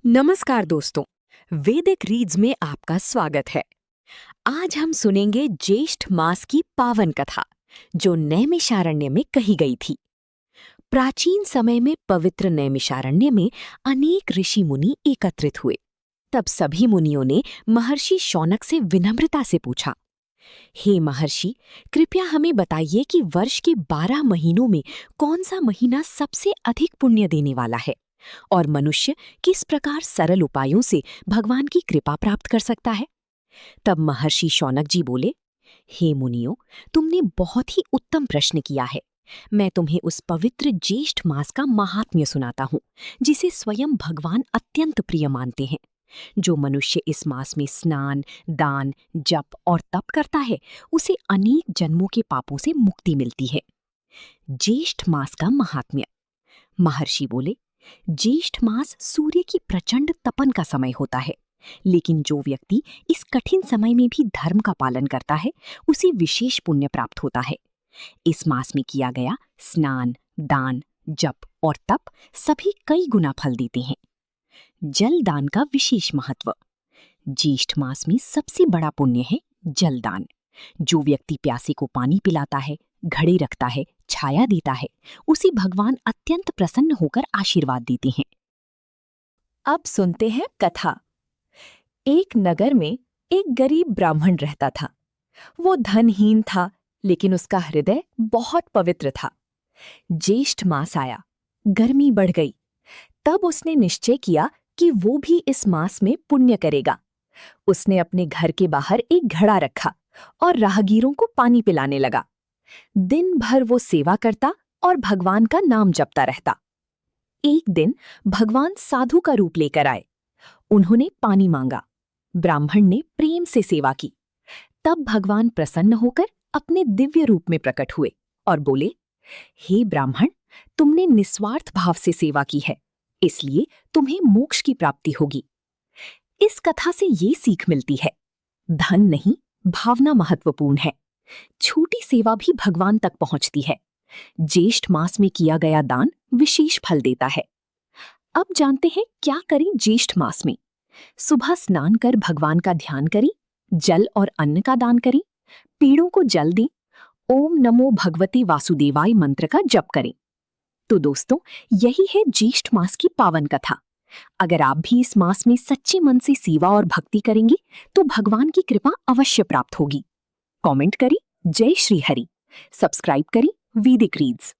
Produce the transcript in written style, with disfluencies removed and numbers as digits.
नमस्कार दोस्तों, वैदिक रीड्स में आपका स्वागत है। आज हम सुनेंगे ज्येष्ठ मास की पावन कथा, जो नैमिषारण्य में कही गई थी। प्राचीन समय में पवित्र नैमिषारण्य में अनेक ऋषि मुनि एकत्रित हुए। तब सभी मुनियों ने महर्षि शौनक से विनम्रता से पूछा, हे महर्षि, कृपया हमें बताइए कि वर्ष के 12 महीनों में कौन सा महीना सबसे अधिक पुण्य देने वाला है और मनुष्य किस प्रकार सरल उपायों से भगवान की कृपा प्राप्त कर सकता है। तब महर्षि शौनक जी बोले, हे मुनियों, तुमने बहुत ही उत्तम प्रश्न किया है। मैं तुम्हें उस पवित्र ज्येष्ठ मास का महात्म्य सुनाता हूँ, जिसे स्वयं भगवान अत्यंत प्रिय मानते हैं। जो मनुष्य इस मास में स्नान, दान, जप और तप करता है, उसे अनेक जन्मों के पापों से मुक्ति मिलती है। ज्येष्ठ मास का महात्म्य। महर्षि बोले, ज्येष्ठ मास सूर्य की प्रचंड तपन का समय होता है, लेकिन जो व्यक्ति इस कठिन समय में भी धर्म का पालन करता है, उसे विशेष पुण्य प्राप्त होता है। इस मास में किया गया स्नान, दान, जप और तप सभी कई गुना फल देते हैं। जल दान का विशेष महत्व। ज्येष्ठ मास में सबसे बड़ा पुण्य है जल दान। जो व्यक्ति प्यासे को पानी पिलाता है, घड़े रखता है, छाया देता है, उसे भगवान अत्यंत प्रसन्न होकर आशीर्वाद देते हैं। अब सुनते हैं कथा। एक नगर में एक गरीब ब्राह्मण रहता था। वो धनहीन था, लेकिन उसका हृदय बहुत पवित्र था। ज्येष्ठ मास आया, गर्मी बढ़ गई। तब उसने निश्चय किया कि वो भी इस मास में पुण्य करेगा। उसने अपने घर के बाहर एक घड़ा रखा और राहगीरों को पानी पिलाने लगा। दिन भर वो सेवा करता और भगवान का नाम जपता रहता। एक दिन भगवान साधु का रूप लेकर आए। उन्होंने पानी मांगा। ब्राह्मण ने प्रेम से सेवा की। तब भगवान प्रसन्न होकर अपने दिव्य रूप में प्रकट हुए और बोले, हे ब्राह्मण, तुमने निस्वार्थ भाव से सेवा की है, इसलिए तुम्हें मोक्ष की प्राप्ति होगी। इस कथा से ये सीख मिलती है, धन नहीं, भावना महत्वपूर्ण है। छोटी सेवा भी भगवान तक पहुंचती है। ज्येष्ठ मास में किया गया दान विशेष फल देता है। अब जानते हैं क्या करें ज्येष्ठ मास में। सुबह स्नान कर भगवान का ध्यान करें, जल और अन्न का दान करें, पेड़ों को जल दें, ओम नमो भगवते वासुदेवाय मंत्र का जप करें। तो दोस्तों, यही है ज्येष्ठ मास की पावन कथा। अगर आप भी इस मास में सच्चे मन से सेवा और भक्ति करेंगे, तो भगवान की कृपा अवश्य प्राप्त होगी। कमेंट करें जय श्री हरि, सब्सक्राइब करें वैदिक रीड्स।